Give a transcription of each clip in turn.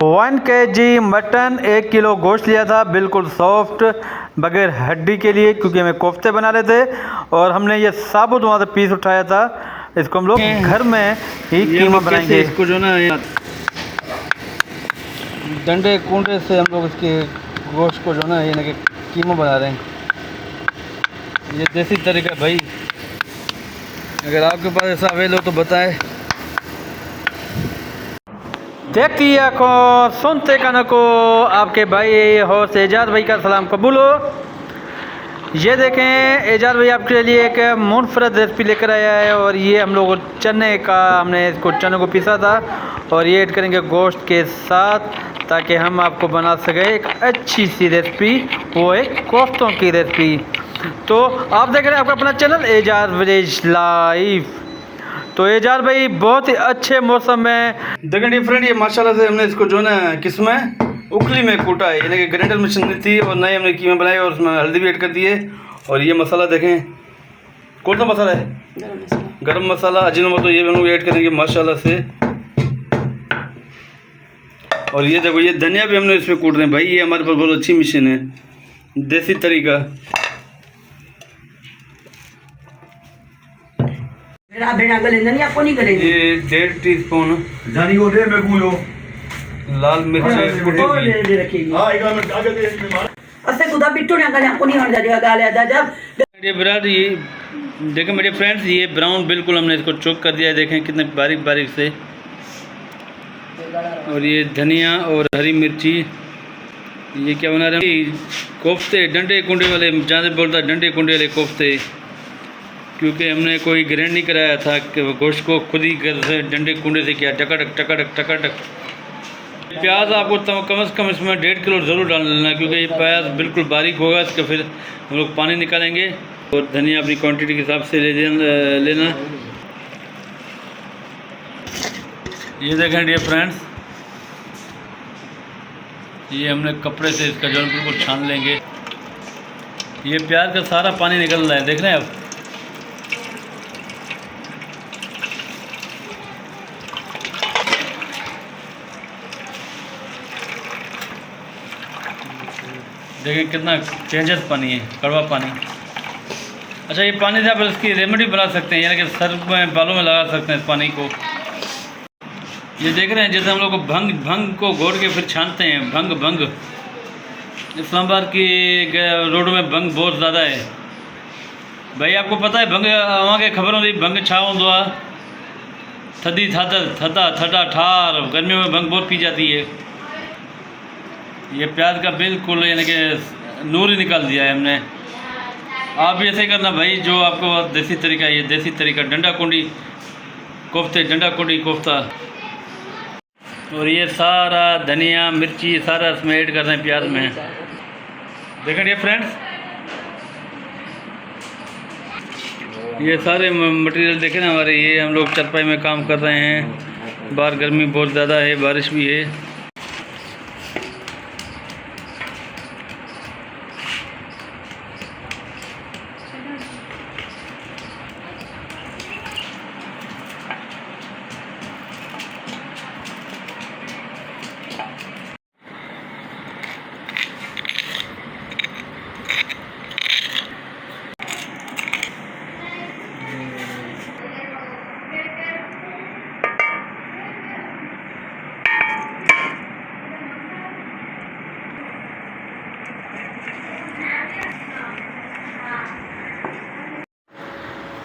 1 kg mutton, 1 kilo गोश्त लिया था, बिल्कुल सॉफ्ट बगैर हड्डी के लिए, क्योंकि हमें कोफ्ते बना रहे थे। और हमने ये साबुत वहाँ से पीस उठाया था। इसको हम लोग घर में ही कीमा बनाएंगे। इसको जो ना डंडे कूंडे से हम लोग इसके गोश्त को जो ना ये ना कि कीमा बना रहे हैं। ये देसी तरीका भाई, अगर आपके पास ऐसा अवेल हो तो बताएं। देखिए को सुनते कान को आपके भाई हो एजाज भाई का सलाम कबूल हो। ये देखें एजाज भाई आपके लिए एक मुनफरद रेसिपी लेकर आया है। और ये हम लोग चने का, हमने इसको चने को पीसा था और ये ऐड करेंगे गोश्त के साथ, ताकि हम आपको बना सकें एक अच्छी सी रेसिपी, वो एक कोफ्तों की रेसिपी। तो आप देख रहे हैं आपका अपना चैनल एजाज विलेज लाइव। तो एजाज भाई बहुत ही अच्छे मौसम में देखें डिफरेंट, ये माशाल्लाह से हमने इसको जो ना किसमें उखली में कूटा है, यानी कि ग्राइंडर मशीन नहीं थी, और नए हमने कीमा बनाए और उसमें हल्दी भी ऐड कर दिए। और ये मसाला देखें, कौन सा मसाला है? गरम मसाला, अजीनोमोटो, ये हम लोग ऐड करेंगे माशाल्लाह से। और ये देखो, ये धनिया भी हमने इसमें कूट रहे हैं भाई। ये हमारे पास बहुत अच्छी मशीन है, देसी तरीका। ये 1.5 टीस्पून लाल मिर्च ये देखें मेरे फ्रेंड्स, ये ब्राउन बिल्कुल हमने इसको चॉप कर दिया है। देखें कितने बारीक बारीक से। और ये धनिया और हरी मिर्ची, ये क्या बना रहे हैं? कोफ्ते, डंडे कुंडे वाले, जहाँ से बोलता है डंडे कुंडे वाले कोफ्ते, क्योंकि हमने कोई ग्राइंड नहीं कराया था कि गोश्त को खुद ही घर से डंडे कुंडे से किया, टकाटक टकाटक टकाटक। प्याज आपको कम से कम इसमें 1.5 किलो ज़रूर डाल लेना, क्योंकि ये प्याज बिल्कुल बारीक होगा, इसका फिर हम लोग पानी निकालेंगे। और धनिया अपनी क्वांटिटी के हिसाब से लेना। ये देखें डियर फ्रेंड्स, ये हमने कपड़े से इसका जो बिल्कुल छान लेंगे। ये प्याज का सारा पानी निकल रहा है, देख रहे हैं आप। देखिए कितना चेंजेस पानी है, कड़वा पानी। अच्छा, ये पानी से आप इसकी रेमेडी बना सकते हैं, यानी कि सर में, बालों में लगा सकते हैं इस पानी को। ये देख रहे हैं जैसे हम लोग को भंग को घोट के फिर छानते हैं। भंग इस्लामाबाद की रोड में भंग बहुत ज़्यादा है भाई। आपको पता है भंग वहाँ के खबर होती, भंग छा होंदो थदी थदा ठार, गर्मियों में भंग बहुत पी जाती है। ये प्याज का बिल्कुल यानी कि नूर ही निकाल दिया है हमने। आप भी ऐसे करना भाई, जो आपको देसी तरीका है। ये देसी तरीका डंडा कुंडी कोफ्ते, डंडा कुंडी कोफ्ता। और ये सारा धनिया मिर्ची सारा इसमें ऐड कर रहे हैं प्याज में। देखें ये फ्रेंड्स, ये सारे मटेरियल देखें ना हमारे। ये हम लोग चरपाई में काम कर रहे हैं, बाहर गर्मी बहुत ज़्यादा है, बारिश भी है।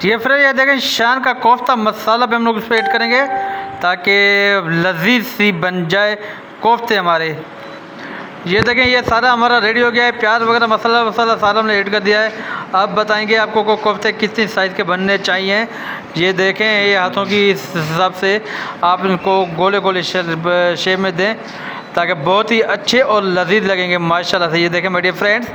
ये फ्रेंड, ये देखें शान का कोफ्ता मसाला भी हम लोग इस पर ऐड करेंगे, ताकि लजीज सी बन जाए कोफ्ते हमारे। ये देखें ये सारा हमारा रेडी हो गया है। प्याज वगैरह मसाला वसाला सारा हमने ऐड कर दिया है। अब बताएंगे आपको को कोफ्ते कितनी साइज़ के बनने चाहिए। ये देखें, ये हाथों की हिसाब से आप इनको गोले गोले शेप में दें, ताकि बहुत ही अच्छे और लजीज लगेंगे माशाल्लाह से। ये देखें मेरे फ्रेंड्स,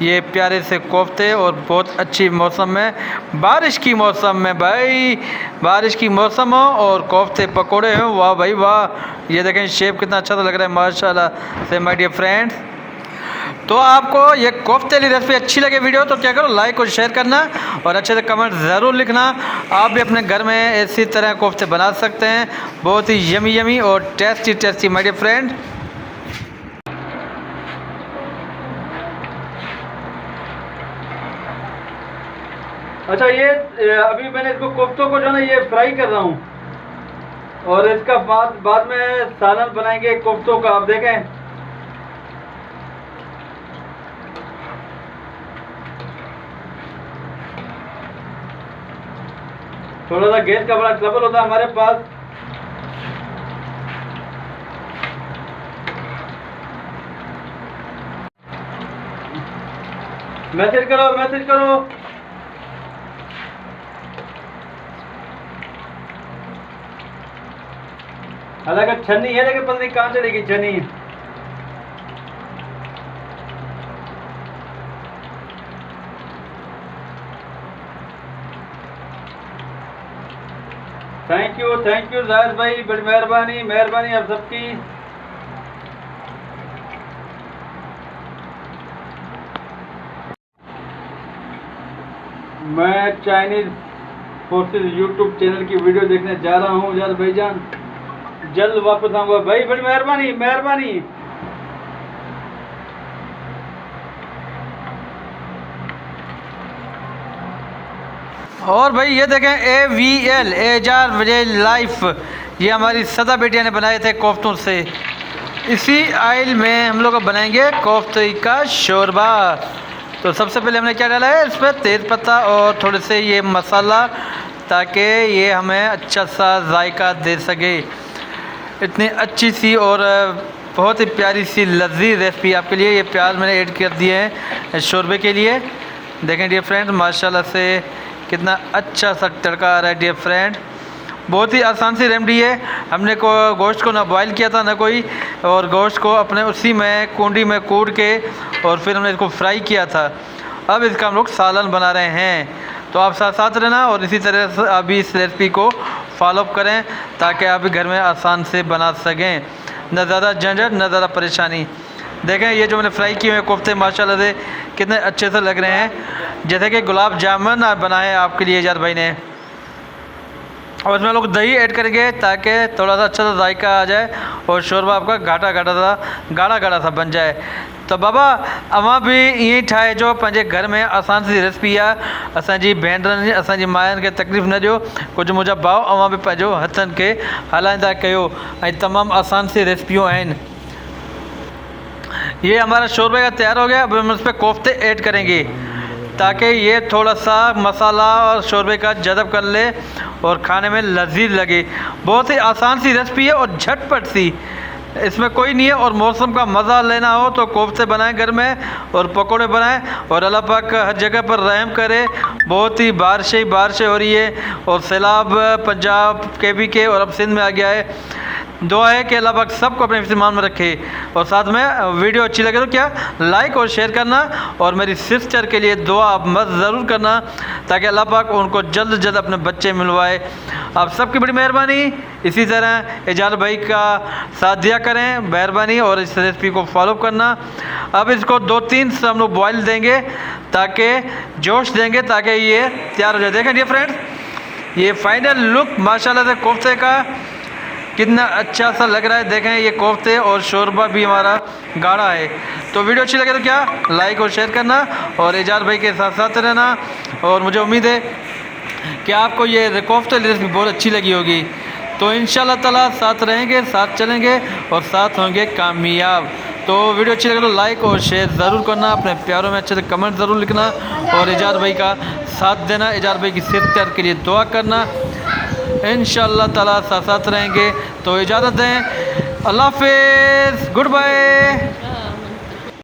ये प्यारे से कोफ्ते, और बहुत अच्छी मौसम में, बारिश की मौसम में भाई, बारिश की मौसम हो और कोफ्ते पकोड़े हो, वाह भाई वाह। ये देखें शेप कितना अच्छा लग रहा है माशाल्लाह से माय डियर फ्रेंड्स। तो आपको ये कोफ्ते वाली रेसिपी अच्छी लगे वीडियो तो क्या करो, लाइक और शेयर करना और अच्छे से कमेंट ज़रूर लिखना। आप भी अपने घर में इसी तरह कोफ्ते बना सकते हैं, बहुत ही यमी और टेस्टी माय डियर फ्रेंड। अच्छा ये अभी मैंने इसको कोफ्तों को जो है ना ये फ्राई कर रहा हूँ, और इसका बाद में सालन बनाएंगे कोफ्तों का। आप देखें थोड़ा सा गैस का बड़ा ट्रबल होता है हमारे पास। मैसेज करो, मैसेज करो। हालांकि छन्नी है लेकिन पता नहीं कहाँ चलेगी छन्नी। थैंक यू जाहिद भाई, बड़ी मेहरबानी मेहरबानी आप सबकी। मैं चाइनीज फोर्सेस यूट्यूब चैनल की वीडियो देखने जा रहा हूँ यार भाईजान, जल्द वापस आऊँगा भाई, बड़ी मेहरबानी मेहरबानी। और भाई ये देखें AVL एजार विलेज लाइफ, ये हमारी सदा बेटिया ने बनाए थे कोफ्तों से। इसी आयल में हम लोग बनाएंगे कोफ्ते का शोरबा। तो सबसे पहले हमने क्या डाला है, इस पर तेज़ पत्ता और थोड़े से ये मसाला, ताकि ये हमें अच्छा सा जायका दे सके। इतनी अच्छी सी और बहुत ही प्यारी सी लजीज रेसिपी आपके लिए ये प्याज मैंने ऐड कर दिए हैं शोरबे के लिए। देखें डियर फ्रेंड, माशाल्लाह से कितना अच्छा सा तड़का आ रहा है डियर फ्रेंड। बहुत ही आसान सी रेमडी है। हमने गोश्त को ना बॉईल किया था ना कोई, और गोश्त को अपने उसी में कुंडी में कूट के और फिर हमने इसको फ्राई किया था। अब इसका हम लोग सालन बना रहे हैं, तो आप साथ साथ रहना और इसी तरह से आप भी इस रेसिपी को फॉलोअप करें ताकि आप भी घर में आसान से बना सकें, न ज़्यादा झंझट न ज़्यादा परेशानी। देखें ये जो मैंने फ्राई किए हुए कोफ्ते माशाल्लाह से कितने अच्छे से लग रहे हैं, जैसे कि गुलाब जामुन बनाए आपके लिए यार भाई ने। और इसमें लोग दही ऐड करेंगे ताकि थोड़ा सा अच्छा सा जायका आ जाए और शोरबा आपका गाढ़ा गाढ़ा सा बन जाए। तो बाबा अवां भी ईअं ठाहे जो पंहिंजे घर में आसान सी रेसिपी आहे, असांजी भेनरुनि असांजी मायुनि खे तकलीफ़ न ॾियो। कुझु मुंहिंजा भाउ अवां बि पंहिंजो हथनि खे हलाईंदा कयो, ऐं तमामु आसान सी रेसिपियूं आहिनि। ये हमारा शोरबे का तैयार हो गया। अब हम उस पर कोफ्ते ऐड करेंगे ताकि ये थोड़ा सा मसाला और शोरबे का जज़ब कर ले और खाने में लजीज लगे। बहुत ही आसान सी रेसिपी है और झटपट सी, इसमें कोई नहीं है। और मौसम का मज़ा लेना हो तो कोफ्ते बनाएं घर में और पकोड़े बनाएं, और अल्लाह पाक हर जगह पर रहम करे। बहुत ही बारिशें हो रही है और सैलाब पंजाब के और अब सिंध में आ गया है। दुआ है कि अल्लाह पाक सबको अपने इस्तेमाल में रखे। और साथ में वीडियो अच्छी लगे तो क्या लाइक और शेयर करना, और मेरी सिस्टर के लिए दुआ आप मत ज़रूर करना ताकि अल्लाह पाक उनको जल्द जल्द अपने बच्चे मिलवाए। आप सबकी बड़ी मेहरबानी। इसी तरह एजाज भाई का साथ दिया करें, मेहरबानी, और इस रेसिपी को फॉलो करना। अब इसको 2-3 से हम लोग बॉयल देंगे ताकि जोश देंगे ताकि ये तैयार हो जाए। देखें डियर फ्रेंड्स, ये फाइनल लुक माशाल्लाह से कोफ्ते का कितना अच्छा सा लग रहा है। देखें ये कोफ्ते और शोरबा भी हमारा गाढ़ा है। तो वीडियो अच्छी लगे तो क्या लाइक और शेयर करना, और एजाज भाई के साथ साथ रहना। और मुझे उम्मीद है कि आपको ये कोफ्ते रेसिपी बहुत अच्छी लगी होगी। तो इंशाल्लाह ताला साथ रहेंगे, साथ चलेंगे और साथ होंगे कामयाब। तो वीडियो अच्छी लगे तो लाइक और शेयर ज़रूर करना, अपने प्यारों में अच्छे से कमेंट ज़रूर लिखना, और एजाज भाई का साथ देना। एजाज भाई की सेहत के लिए दुआ करना। इंशाल्लाह ताला साथ रहेंगे। तो इजाज़त दें, अल्लाह हाफ़िज़, गुड बाय।